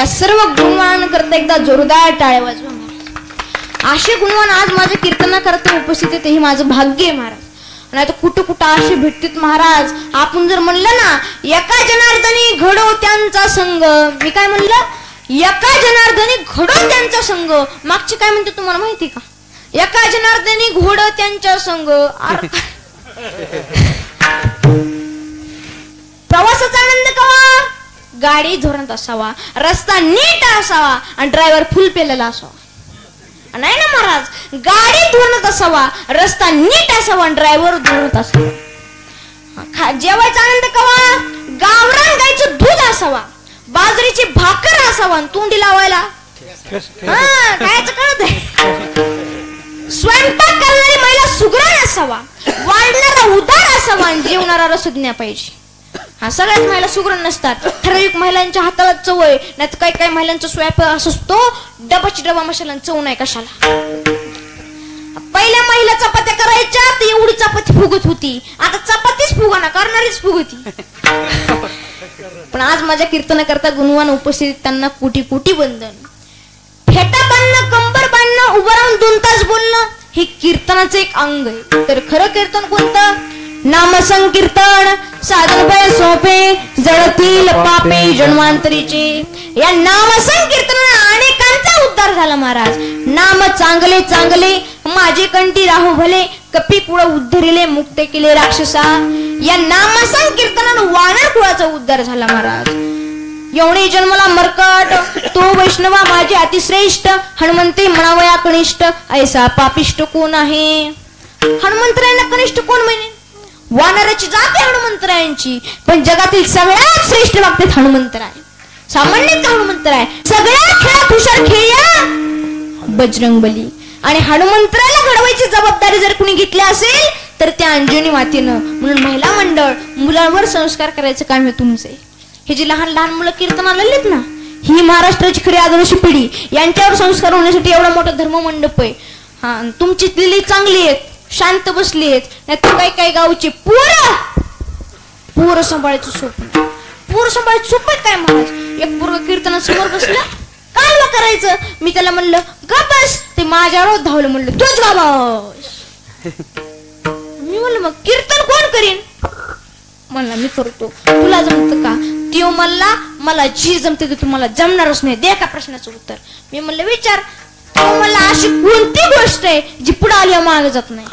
या सर्व गुणवान करता एकदा जोरदार टाळ्या वाजवा। असे गुणवान आज माझ्या कीर्तना करता उपस्थित आहेत, हे माझं भाग्य आहे महाराज। नाही तर कुठं कुठं असे भेटतात महाराज। आपण जर म्हणलं ना एका जनार्दनी घडो त्यांचा संग, मी काय म्हणलं एका जनार्दनी घडो त्यांचा संग, मागचे काय म्हणते तुम्हाला माहिती का? एका जनार्दनी घोड त्यांच्या संग। प्रवासाचा आनंद कवा? गाडी धोरणात असावा, रस्ता नीट असावा आणि ड्रायव्हर फुल पेलेला असावा। नाही ना महाराज, गाडी धोरणात असावा, रस्ता नीट असावा आणि ड्रायव्हर धोरणात असावा। जेवायचा आनंद कवा? गावरान गाईचं दूध असावा, बाजरीची भाकर असावा आणि तोंडी लावायला कायच कळत आहे। स्वयंपाक करणारी महिला सुगरण असावा, वाढणारा उदार असावा आणि जेवणारा रसज्ञ पाहिजे। हा सगळ्याच महिला सुगरण नसतात, ठराविक महिलांच्या हाताला चव आहे, नाही तर काही काही महिलांचा स्वयंपाक असतो डबाची डबा मसाला चव नाही कशाला। पहिल्या महिला चपात्या करायच्या तर एवढी चपाती फुगत होती, आता चपातीच फुगाना करणारीच फुगती। पण आज माझ्या कीर्तन करता गुणवान उपस्थित त्यांना कोटी कोटी वंदन। फेटा बांधणं, कंबर बांधणं, उभं राहून 2 तास बोलणं हे कीर्तनाचं एक अंग आहे। तर खरं कीर्तन कोणतं? नाम संकीर्तन साधन भय सोपे, जळतील पापे जन्मांतरीचे। या नाम संकीर्तनाने अनेकांचा उद्धार झाला महाराज। नाम चांगले चांगले माझे कंठी राहू भले, कपी कुळ उद्धरिले मुक्त केले राक्षसा। या नाम संकीर्तनाने वानर कुळाचा उद्धार झाला महाराज। एवढे जन्मला मरकट तो वैष्णवा माझे अतिश्रेष्ठ, हनुमंते म्हणावया कनिष्ठ ऐसा पापिष्ट कोण आहे? हनुमंतरायांना कनिष्ठ कोण म्हणे? वानराची जाते हनुमंतरायांची, पण जगातील सगळ्यात श्रेष्ठ बाबतीत हनुमंतराय, सामान्यतः हनुमंतराय। सगळ्या खेळात हुशार खेळ्या बजरंगबली। आणि हनुमंतराला घडवायची जबाबदारी जर कुणी घेतली असेल तर त्या अंजनी मातेनं। म्हणून महिला मंडळ मुलांवर संस्कार करायचं काम आहे तुमचे। हे जे लहान लहान मुलं कीर्तनाला आलेत ना, ही महाराष्ट्राची खरी आदर्श पिढी, यांच्यावर संस्कार होण्यासाठी एवढा मोठा धर्म मंडप आहे। हा, तुमची दिली चांगली आहेत, शांत बसली आहेत, नाही तर काही काही गावचे पूर सांभाळायचं सोपं, पूर सांभाळायचं सोपं काय महाराज? एक पूर्व कीर्तनासमोर बसला, काय करायचं? मी त्याला म्हणलं गा बस, ते माझ्यावर धावलं, म्हणलं तूच गा बस। मी म्हणलं मग कीर्तन कोण करीन? म्हणला मी करतो, तुला जमतं का? त्यो म्हणला मला जी जमते ते तुम्हाला जमणारच नाही, दे का प्रश्नाचं उत्तर। मी म्हणलं विचार। तो म्हणला अशी कोणती गोष्ट आहे जी पुढे आली मागे जात नाही?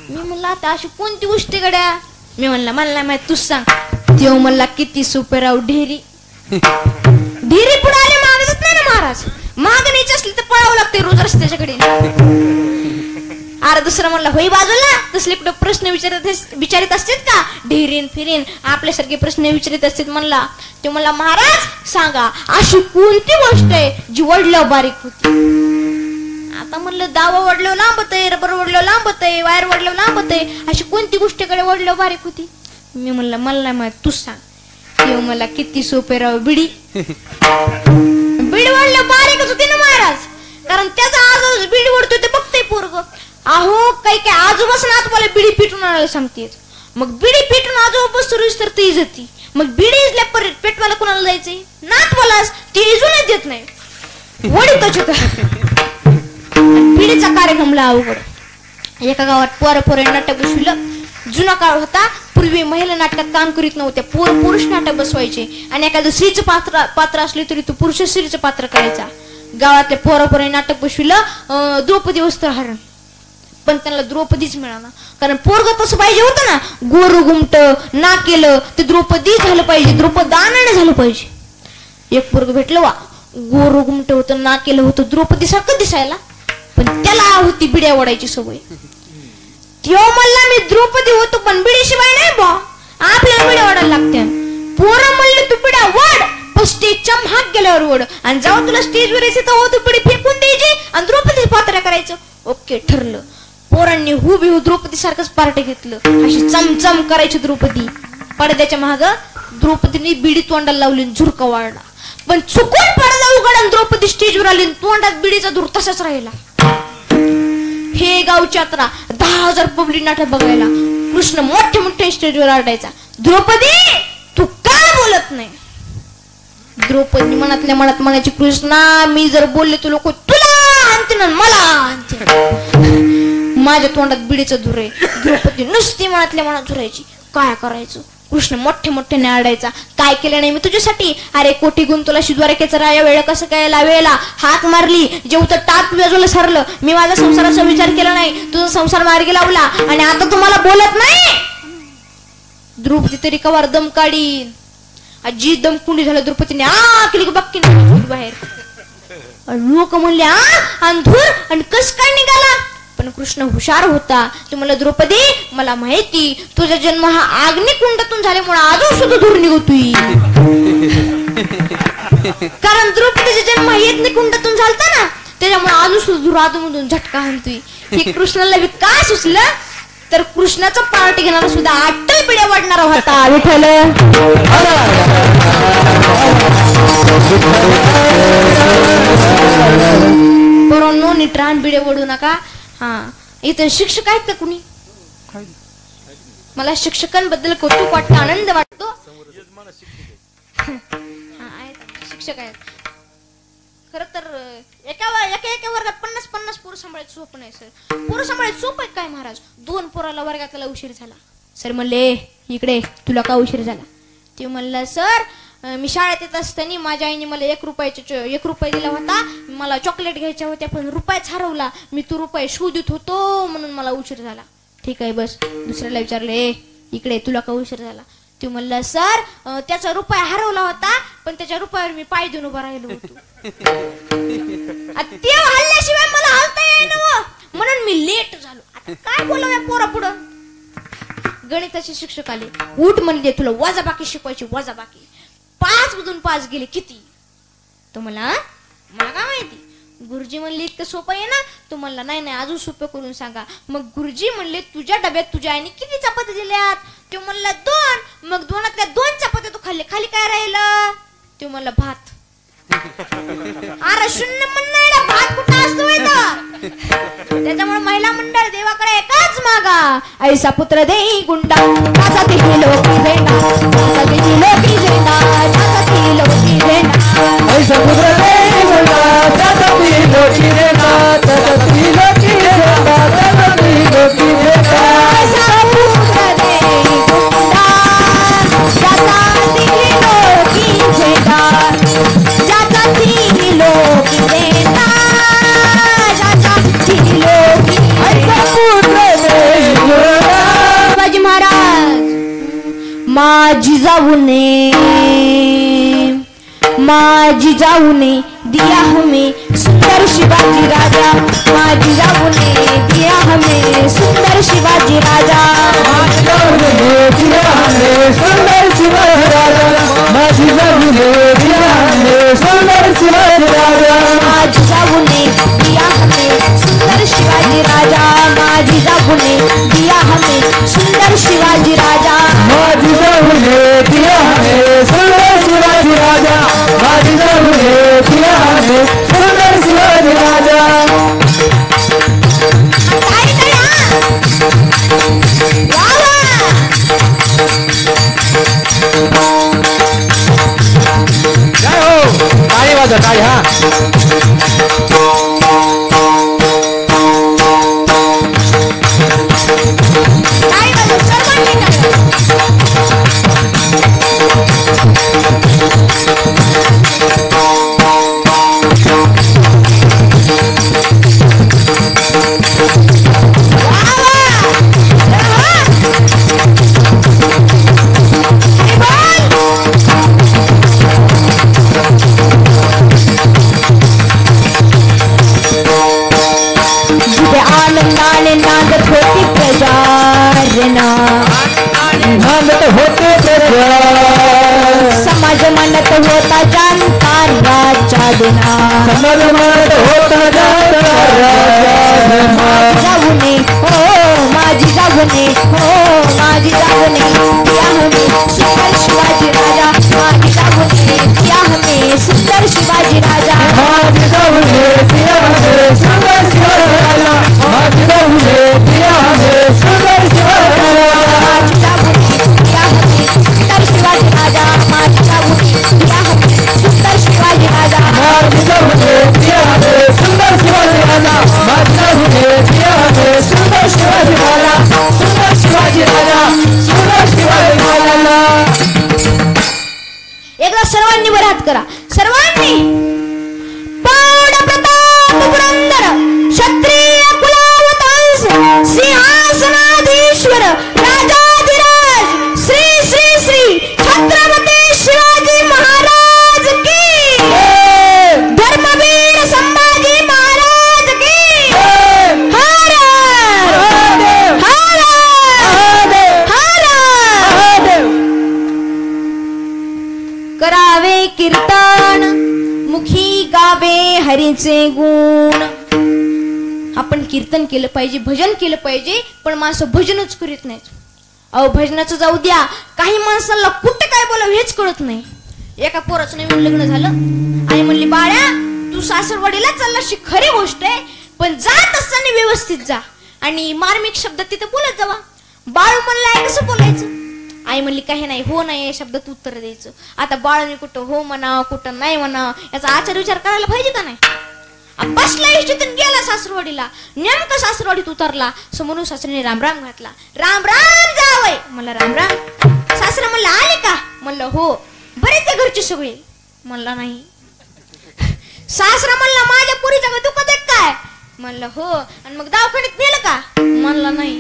मी म्हणलं आता अशी कोणती गोष्ट गड्या? मी म्हणला मला माहित, तूच सांग। त्यो म्हणला किती सोपे राव, ढेरी। ढेरी पुढे आली मागे जात नाही ना महाराज, मागे न्यायची असली तर पळावं लागते रोज रस्त्याच्याकडे। अरे दुसरा म्हणला होई बाजूला, तसले कुठं प्रश्न विचारित असतात का? ढेरीन फिरीन आपल्यासारखे प्रश्न विचारित असतात म्हणला। ते म्हणला महाराज सांगा अशी कोणती गोष्ट आहे जी वडल्यावर बारीक होती? आता म्हणलं दावा वडल्यावर लांबत आहे, रबर वडल्यावर लांबत आहे, वायर वडल्यावर लांबत आहे, अशी कोणती गोष्टीकडे वडल्यावर बारीक होती? मी म्हणलं मला माहित, तूच सांग। ते मला किती सोपे राव, बिडी। बिडी वडल्यावर बारीकच होती ना महाराज, कारण त्याचा आजोबा बिडी वडतोय ते बघतोय पोरग। अहो काही काही आजोबाच ना तुम्हाला बिडी पिटून आणायला सांगते, मग बिडी पिटून आजोबा सुरूच तर ती जाती, मग बिडी इजल्या परत पेटवायला कोणाला जायचंय? नातवालाच, ती इजूनच देत नाही, वडीतच होता। बिडीचा कार्यक्रम ला अवघड। एका गावात पोरं नाटक बसविलं। जुना काळ होता, पूर्वी महिला नाटकात काम करीत नव्हत्या, पुरुष नाटक बसवायचे आणि एखादं स्त्रीचं पात्र असले तरी तो पुरुष स्त्रीचं पात्र करायचा। गावातल्या पोरं नाटक बसविलं द्रौपदी वस्त्रहरण, पण त्यांना द्रौपदीच मिळाला, कारण पोरग तसं पाहिजे होतं ना, गोर गुमट ना केलं ते द्रौपदी झालं पाहिजे, द्रौपदानाने झालं पाहिजे। एक पोरग भेटलं वा, गोर गुमट होतं ना केलं होतं, द्रौपदी सारखं दिसायला, पण त्याला होती बिड्या ओढायची सवय। त्यो म्हणला मी द्रौपदी होतो पण बिडी शिवाय नाही बा, आपल्याला बिड्या ओढायला लागत्या। पोरं म्हणले तू बिड्या वड, पण स्टेजच्या महाग गेल्यावर वड, आणि जेव्हा तुला स्टेजवर यायचं तेव्हा तू बिडी फेकून द्यायची आणि द्रौपदी पात्र करायचं। ओके ठरलं। पोरांनी हुबेहू द्रौपदी सारखंच पार्ट घेतलं, अशी चमचम करायची द्रौपदी। पडद्याच्या महाग द्रौपदीने बिडी तोंडाला लावली, झुरका वाढला, पण चुकून पडदा उघडला, द्रौपदी स्टेजवर आली, तोंडात बिडीचा धूर तसाच राहिला। हे गावची यात्रा 10,000 पब्लिक नाटक बघायला। कृष्ण मोठ्या मोठ्या स्टेजवर आरडायचा, द्रौपदी तू का बोलत नाही? द्रौपदी मनातल्या मनात म्हणायची, कृष्णा मी जर बोलले तर लोक तुला आणते ना मला आणते. माझ्या तोंडात बिडीचं धुर आहे. द्रौपदी नुसती मनातल्या मनात धुरायची. काय करायचं? कृष्ण मोठे मोठ्याने आरडायचा, काय केलं नाही मी तुझ्यासाठी? अरे कोटी गुण तुला शिद्वारकेचा राया वेळ कसं काय लावेला? हाक मारली, जेवतं टाक बाजूला सरलं. मी माझा संसाराचा विचार केला नाही, तुझा संसार मार्गी लावला आणि आता तुम्हाला बोलत नाही. द्रौपदी तरी कवार दम काढीन. आजी दमकुंडी झालं. द्रौपदीने आ केली की बक्की बाहेर. लोक म्हणले आ अंधूर आणि कस काय निघाला? पण कृष्ण हुशार होता. तो म्हणला, द्रौपदी मला माहिती तुझा जन्म हा अग्निकुंडातून झाल्यामुळे अजून सुद्धा धूर निघतोय. कारण द्रौपदीचा जन्म यज्ञकुंडातून झालता ना, त्याच्यामुळे अजून सुद्धा धूर आतमधून झटका हाणतोय. हे कृष्णाला काय सुचलं? तर कृष्णाचा पार्टी घेणारा सुद्धा अट्टल पिढ्या वाढणारा होता. विठ्ठल पोरांनो, निट्रान बिडे ओढू नका. हा, इथं शिक्षक आहेत का कुणी? मला शिक्षकांबद्दल कौतुक वाटतं, आनंद वाटतो. शिक्षक आहेत. खर तर एका वर्गात 50-50 पोरं सांभाळायचं सोपं नाही सर. पोरं सांभाळायचं सोपं आहे काय महाराज? 2 पोराला वर्गातला उशीर झाला. सर म्हणले, इकडे तुला का उशीर झाला? ते म्हणला, सर मी शाळेत येत असताना माझ्या आईने मला 1 रुपया दिला होता. मला चॉकलेट घ्यायच्या होत्या पण रुपयाच हरवला. मी तो रुपये शोधत होतो म्हणून मला उशीर झाला. ठीक आहे बस. दुसऱ्याला विचारले, इकडे तुला का उशीर झाला? ते म्हणला, सर त्याचा रुपया हरवला होता पण त्याच्या रुपयावर मी पाय देऊन उभा राहिलो होतो. ते हल्ल्याशिवाय मला हलता येईना म्हणून मी लेट झालो. आता काय बोलावं पोरा पुढं? गणिताचे शिक्षक आले. उठ म्हणले, तुला वजाबाकी शिकवायची. वजाबाकी 5 मधून 5 गेले किती? तो मला काय माहिती. गुरुजी म्हणले, इतकं सोपं आहे ना? तो म्हणला, नाही अजून सोपं करून सांगा. मग गुरुजी म्हणले, तुझ्या डब्यात तुझ्या आईने किती चपात्या दिल्यात? तो म्हणला 2. मग 2तल्या 2 चपात्या तू खाल्ले, खाली काय राहिलं? तो म्हणला भात. अरे 0 म्हणणार, भात कुठं असतो? त्याच्यामुळे महिला मंडळ देवाकडे एकच मागा, ऐसा पुत्र देई गुंडा त्याचा ती लोकी झेंडा, त्याचा ती लोकी झेंडा, त्याचा ती लोकी झेंडा. ऐसा पुत्र देई गुंडा त्याचा ती लोकी झेंडा, त्याचा ती लोकी झेंडा, त्याचा ती लोकी झेंडा. ऐसा पुत्र देई गुंडा त्याचा ती लोकी झेंडा, त्याचा ती लोकी झेंडा. शिवाजी महाराज माझी जाऊने दिया हमें सुंदर शिवाजी राजा, माझी जाऊने दिया हमें सुंदर शिवाजी राजा, माझी जाऊने दिया हमें सुंदर शिवाजी राजा, माझी जाऊने दिया हमें सुंदर शिवाजी राजा, माझी जाऊने दिया हमें सुंदर शिवाजी राजा, माझी जाऊने दिया हमें सुंदर शिवाजी राजा, माझी जाऊने दिया हमें सुंदर शिवाजी राजा, माझी जाऊने दिया हमें सुंदर शिवाजी राजा. जय हो, ताली वाजवा ताली. हा समाज म्हणत होता जनता राजा देना, समाज म्हणत होता जनता राजा. जाऊने हो माझी जाऊने, हो माझी जाऊने दिया हमें सुंदर शिवाजी राजा, माझी जाऊने दिया हमें सुंदर शिवाजी राजा, माझी जाऊने दिया हमें सुंदर शिवाजी राजा, माझी जाऊने दिया हमें सुंदर शिवाजी राजा, माझी जाऊने दिया हमें सुंदर शिवाजी राजा, माझी जाऊने दिया हमें मुखी गावे हरीचे गुण. आपण कीर्तन केलं पाहिजे, भजन केलं पाहिजे, पण माणसं भजनच करीत नाहीत. अहो भजनाचं जाऊ द्या, काही माणसाला कुठे काय बोलावं हेच कळत नाही. एका पोराचं नवीन लग्न झालं. आई म्हणली, बाळ्या तू सासरवाडीला चाललाशी खरी गोष्ट आहे, पण जात असताना व्यवस्थित जा आणि मार्मिक शब्द तिथे बोलत जावा. बाळू म्हणलं, कसं बोलायचं? आई म्हणली, काही नाही, हो नाही या शब्दात उत्तर द्यायचं. आता बाळाने कुठं हो म्हणा कुठं नाही म्हणा याचा आचार विचार करायला पाहिजे का नाही? बसला इष्टीतून गेला सासरवाडीला. नेमकं सासरवाडीत उतरला, समोरून सासरीने राम राम घातला. राम राम जावय म्हणलं. राम राम. सासरा म्हणलं, आले का? म्हणलं हो. बरे ते घरचे सगळे? म्हणलं नाही. सासरा म्हणला, माझ्या पुरीचं काय दुखत आहे काय? म्हणलं हो. आणि मग दवाखान्यात नेलं का? म्हणलं नाही.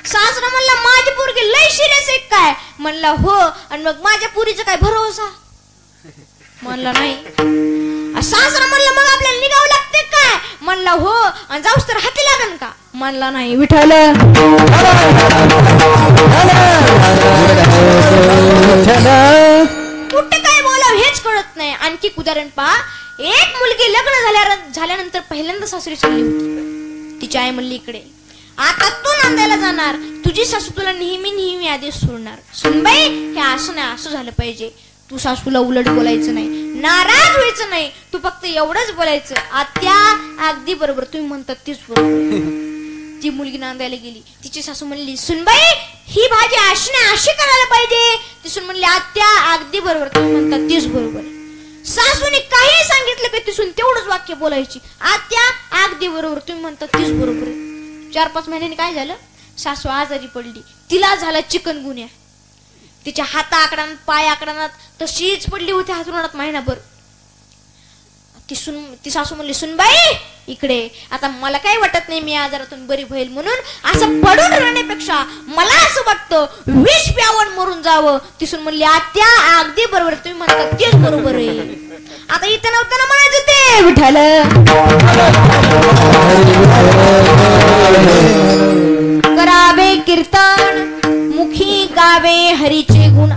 सासरा म्हणला, माझी पोरगी लय सिरियस आहे काय? म्हणलं हो. आणि मग माझ्या पुरीचं काय भरोसा? म्हणलं नाही. सासरा म्हणलं, मग आपल्याला निघावं लागते काय? म्हणलं हो. आणि जाऊस तर हाती लागन का? म्हणला नाही. विठ्ठल कुठे काय बोलावं हेच कळत नाही. आणखी उदाहरण पहा. एक मुलगी लग्न झाल्यानंतर पहिल्यांदा सासरी चालली होती. तिची आई म्हणली, इकडे आता तू नांदायला जाणार, तुझी सासू तुला नेहमी नेहमी आदेश सोडणार. सुनबाई हे असं नाही, असं झालं पाहिजे. तू सासूला उलट बोलायचं नाही, नाराज व्हायचं नाही. तू फक्त एवढंच बोलायचं, आत्या अगदी बरोबर, तुम्ही म्हणतात तीच बरोबर. ती मुलगी नांदायला गेली. तिची सासू म्हणली, सुनबाई ही भाजी अशी नाही अशी करायला पाहिजे. ती सून म्हणली, आत्या अगदी बरोबर, तुम्ही म्हणतात तीच बरोबर. सासूने काही सांगितलं की ती सून तेवढंच वाक्य बोलायची, आत्या अगदी बरोबर, तुम्ही म्हणतात तीच बरोबर. 4-5 महिन्यांनी काय झालं? सासू आजारी पडली. तिला झाला चिकनगुन्या. तिच्या हाता आकडानात पाय आकडानात तशीच पडली होती हातरुणात महिनाभर. ती सासू म्हणली, सुनबाई इकडे, आता मला काही वाटत नाही मी आजारातून बरी होईल म्हणून. असं पडून राहण्यापेक्षा मला असं वाटतं विष प्यावून मरून जावं. ती सून म्हणली, आत्या अगदी बरोबर, तुम्ही म्हणतात तेच बरोबर आहे. आता इथं नव्हतं म्हणायचं ते विठ्ठल. करावे कीर्तन मुखी गावे हरीचे गुण.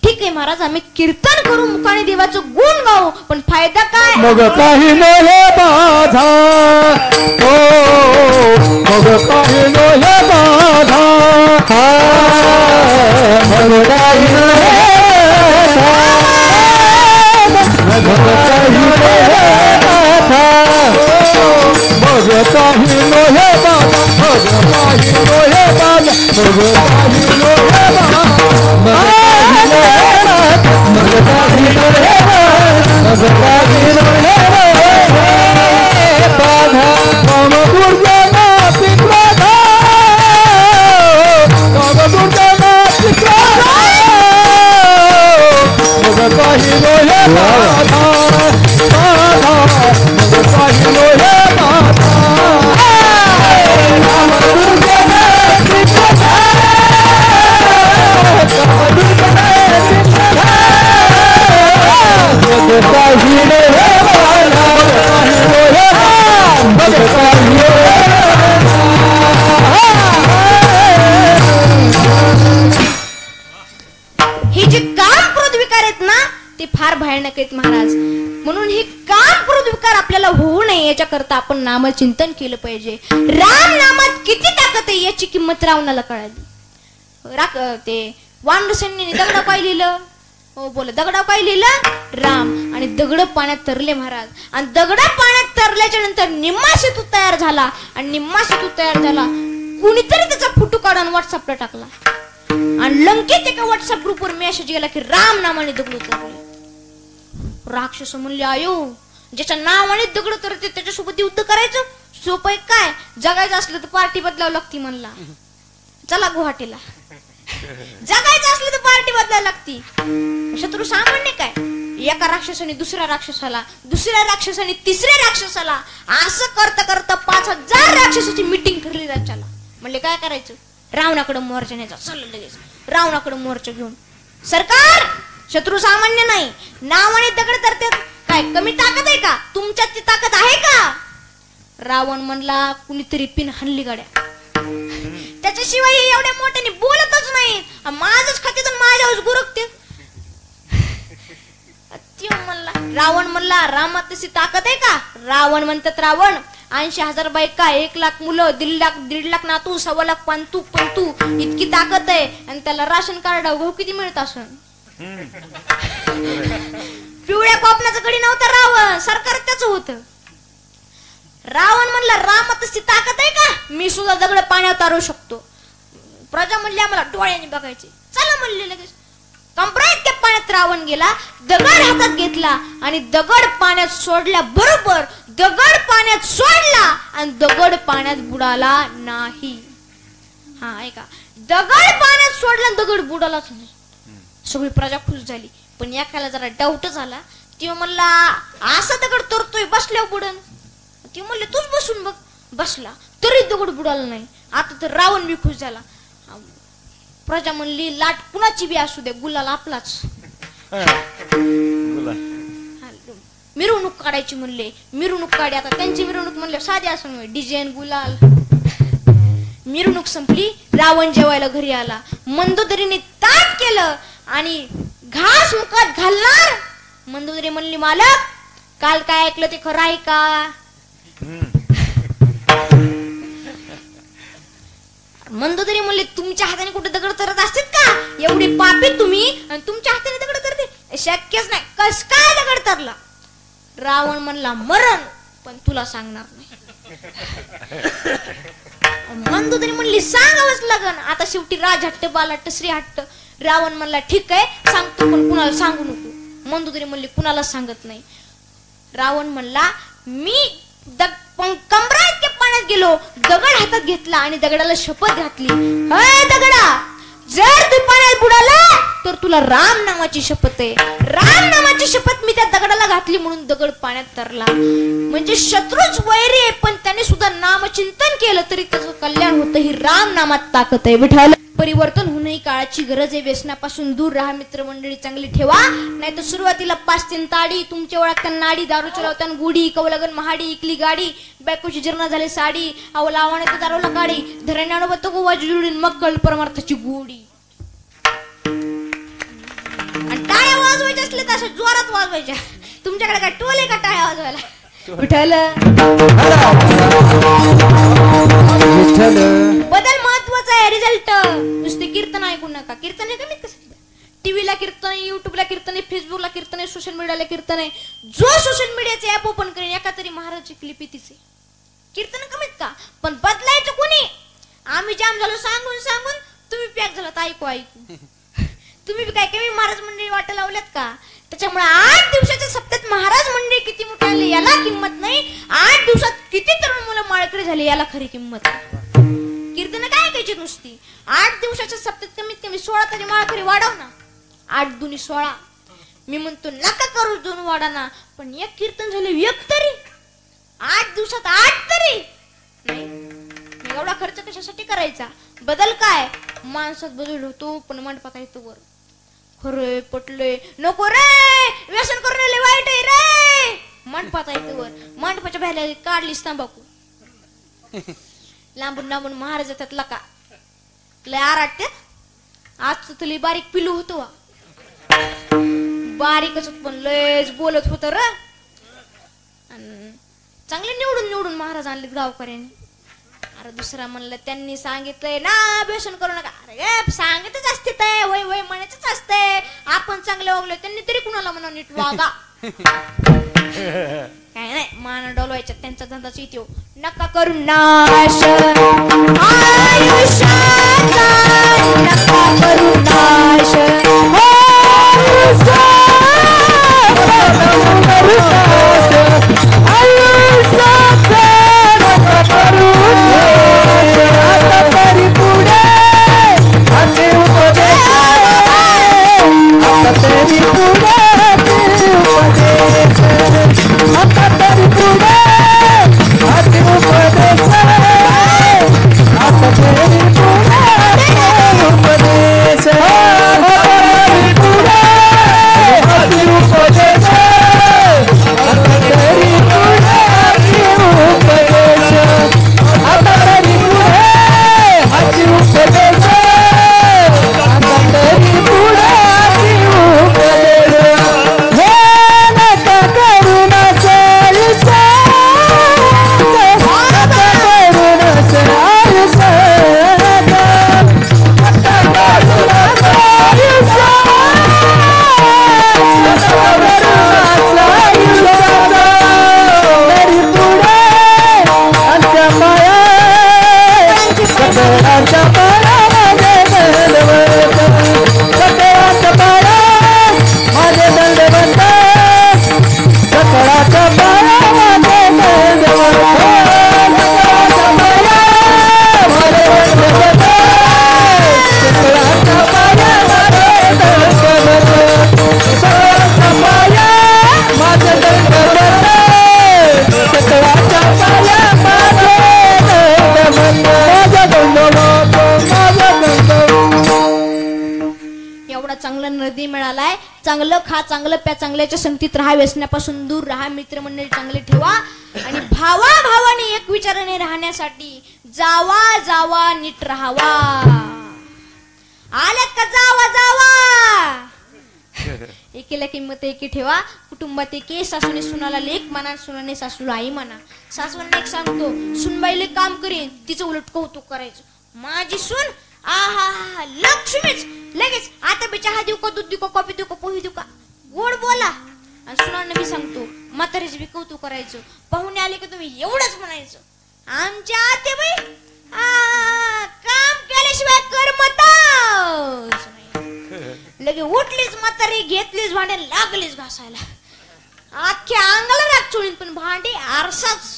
ठीक आहे महाराज, आम्ही कीर्तन करू, मुखाने देवाचं गुण गाऊ, पण फायदा काय? मग काही नये बाधा, हो मग काही नये बाधा, मग काही नये मग काही नये बाधा, मग काही नये बाधा, मग काही नये बाधा, मग काही नये बाधा. हे जे काम क्रोध विकार आहेत ना ते फार भयानक आहेत महाराज. म्हणून हे काम क्रोध विकार आपल्याला होऊ नये याच्याकरता आपण नामचिंतन केलं पाहिजे. राम नामात किती ताकद आहे याची किंमत रावणाला कळाली. ते वानरसैन्याने दगडाव काय लिहिलं? हो बोला, दगडाव काय लिहिलं? राम. आणि दगड पाण्यात तरले महाराज. आणि दगड पाण्यात तरल्याच्या नंतर निम्मा सेतू तयार झाला. आणि निम्मा सेतू तयार झाला, कुणीतरी त्याचा फोटो काढून व्हॉट्सअपला टाकला. आणि लंकेत एका व्हॉट्सअप ग्रुपवर मेसेज गेला की राम नामाने दगड तरले. राक्षस म्हणले, आयो ज्याच्या नावाने दगड तरते त्याच्यासोबत युद्ध करायचं सोपं काय? जगायचं असलं तर पार्टी बदलावं लागती म्हणला. चला गुवाहाटीला. जगायचं असलं तर पार्टी बदलायला लागती. शत्रू सामान्य काय? एका राक्षसाने दुसऱ्या राक्षसाला, दुसऱ्या राक्षसाने तिसऱ्या राक्षसाला, असं करता करता 5000 राक्षसाची मीटिंग ठरली राज्याला. म्हणले काय करायचं? रावणाकडे मोर्चा न्यायचा. चल लगेच रावणाकडे मोर्चा घेऊन. सरकार शत्रू सामान्य नाही, नावाने दगड तरते काय कमी ताकद आहे का? तुमच्यात ती ताकद आहे का? रावण म्हणला, कुणीतरी पिन हल्ली गाड्या. त्याच्याशिवाय एवढ्या मोठ्याने बोलतच नाही. माझच खात्यातून माझ्यावर गुरकते. म्हणला रावण म्हणला रामात तशी ताकद आहे का? रावण म्हणतात रावण 80,000 बायका 1,00,000 मुलं 1.5 लाख नातू 1.25 लाख पंतू इतकी ताकद आहे आणि त्याला राशन कार्ड गहू किती मिळत असं? पिवळ्या कोपनाचं कडी नव्हतं रावण, सरकार त्याच होतं. रावण म्हणला रामात तशी ताकद आहे का? मी सुद्धा दगड पाण्यात तारू शकतो. प्रजा म्हणली आम्हाला डोळ्याने बघायचे. चला म्हणले लगेच कंबराईत त्या पाण्यात रावण गेला, दगड हातात घेतला आणि दगड पाण्यात सोडल्या बरोबर दगड पाण्यात सोडला आणि दगड पाण्यात बुडाला नाही. हा ऐका, दगड पाण्यात सोडला दगड बुडालाच नाही. सगळी प्रजा खुश झाली. पण एकाला जरा डाऊट झाला. ती म्हणला असा दगड तरतोय बसल्यावर बुडन. ती म्हणले तूच बसून बघ. बसला तरी दगड बुडाला नाही. आता तर रावण बी खुश झाला. प्रजा म्हणली लाट कुणाची बी असू दे गुलाल आपलाच. मिरवणूक काढायची म्हणले. मिरवणूक काढी. आता त्यांची मिरवणूक म्हणले साधी असं डिझाईन गुलाल. मिरवणूक संपली. रावण जेवायला घरी आला. मंदोदरीने ताट केलं आणि घास मुखात घालणार. मंदोदरी म्हणली मालक काल काय ऐकलं ते खरं आहे का? मंदोदरी म्हणले तुमच्या हाताने कुठे दगड तरत असतात का? एवढे पापी तुम्ही आणि तुमच्या हाताने दगड तरते शक्यच नाही. कस काय दगड तरला? रावण म्हणला मरण पण तुला सांगणार नाही. मंदोदरी म्हणली सांगावंच लागन. आता शेवटी राज हट्ट बाल हट्ट श्री हट्ट. रावण म्हणला ठीक आहे सांगतो पण कुणाला सांगू नको. मंदोदरी म्हणली कुणाला सांगत नाही. रावण म्हणला मी कंबरात पाण्यात गेलो दगड हातात घेतला आणि दगडाला शपथ घातली. अय दगडा जर तू पाण्यात बुडाला तर तुला राम नावाची शपथ आहे. राम नावाची शपथ मी त्या दगडाला घातली म्हणून दगड पाण्यात तरला. म्हणजे शत्रूच वैरी आहे पण त्याने सुद्धा नामचिंतन केलं तरी त्याचं कल्याण होतं. ही राम नामात ताकद आहे. विठ्ठल परिवर्तन होणं ही काळाची गरज आहे. व्यसनापासून दूर राहा. मित्रमंडळी चांगली ठेवा. नाही तर सुरुवातीला 5 ताडी तुमच्या ओळखता नाडी दारू चलावताना गुढी कवलगन महाडी इकली गाडी बायकोची जीर्ण झाली साडी अवला आव्हाने तर दारूला गाडी धरण्यानं बतो गोवाची जुडीन मग कळ परमार्थाची गोडी. आणि टाळ्या वाजवायच्या असले तर अशा जोरात वाजवायच्या. तुमच्याकडे काय टोल आहे का टाळ्या वाजवायला? विठ्ठल बदल महत्वाचा आहे. रिझल्ट नुसते कीर्तन ऐकू नका. कीर्तन कमीत कसं टीव्हीला कीर्तन युट्यूबला कीर्तन फेसबुकला कीर्तन सोशल मीडियाला कीर्तन आहे. जो सोशल मीडियाचे ऍप ओपन करेन एका तरी महाराजची क्लिप तिचे कीर्तन कमीत का. पण बदलायचं कोणी? आम्ही जाम झालो सांगून सांगून. तुम्ही पॅक झाला तर ऐकू ऐकू. तुम्ही काय कमी महाराज मंडळी वाटा लावल्यात का? त्याच्यामुळे 8 दिवसाच्या सप्त्यात महाराज मंडळी किती मोठे आले याला किंमत नाही. 8 दिवसात किती तरुण मुलं माळकरी झाले याला खरी किंमत आहे. कीर्तन काय ऐकायची नुसती. 8 दिवसाच्या सप्त्यात कमीत कमी 16 तरी माळकरी वाढव ना. 8 दुनी 16. मी म्हणतो नका करू 2 वाढाना पण एक कीर्तन झाले एक तरी 8 दिवसात 8 तरी नाही. एवढा खर्च कशासाठी करायचा? बदल काय माणसात बदल होतो पण मंडपात येतो वर. खरे पटले नको रे व्यसन करून वाईट आहे रे. मंडपात येतो वर. मंडपाच्या बाहेर काढलीस तंबाखू लांबून लांबून महाराज येतात लका लय आराटते. आज तुला बारीक पिलू होतो बारीकच पण लयच बोलत होत र. चांगले निवडून निवडून महाराज आणले गावकऱ्यांनी. अरे दुसरा म्हणलं त्यांनी सांगितलंय ना व्यसन करू नका. अरे सांगितच असते ते वय वय म्हणायचंच असते. आपण चांगले वागलो त्यांनी तरी कुणाला म्हणा नीट वागा. काय नाही मान डोलवायच्या त्यांचा धंदाच येतो. नका करू नाश आयुष्याचा नका करू नाश चांगलं खा, चांगलं प्या, चांगल्याच्या संगतीत राहा, व्यसनापासून दूर राहा, मित्रमंडळी चांगले ठेवा आणि भावाभावाने एक विचाराने राहण्यासाठी जावा जावा नीट राहावा. आल्यात का जावा जावा. एकीला किंमत एकी ठेवा. कुटुंबात एकी. सासूने सुनाला लेक म्हणा, सुनाने सासूला आई म्हणा. सासूला एक सांगतो, सुनबाईले काम करीन, तिचं उलट कौतुक करायचं. माझी सून आहा लक्ष्मीच, लगेच आता बी चहा देऊ का, दूध देऊ का, कॉफी देऊ का, पोही देऊ का, गोड बोला. आणि सुनांना मी सांगतो, म्हातारीच बी कौतुक करायचं. पाहुणे आले की तुम्ही एवढंच म्हणायचं, आमच्या आते बाई काम केल्याशिवाय करमतच नाही. लगे उठलीच म्हातारी, घेतलीच भांडे, लागलीच घासायला, अख्ख्या अंगाला राग चोळीन, पण भांडे आरसाच.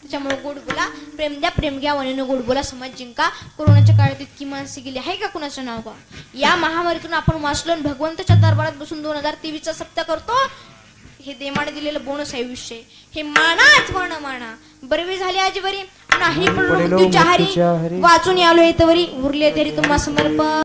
त्याच्यामुळे गोड बोला, प्रेम द्या, प्रेम घ्या, वणीनं गोड बोला, समाज जिंका. कोरोनाच्या काळात इतकी माणसे गेली आहे का कुणाचं नाव का. या महामारीतून आपण वाचलो, भगवंताच्या दरबारात बसून 2023चा सप्ताह करतो. हे देवाने दिलेलं बोनस आहे विषय. हे मानाच माना. बरवी झाली आजी बरी, नाही पण मृत्यूच्या हारी वाचून आलो इथवरी, उरले तरी तुम्हा समर्पण.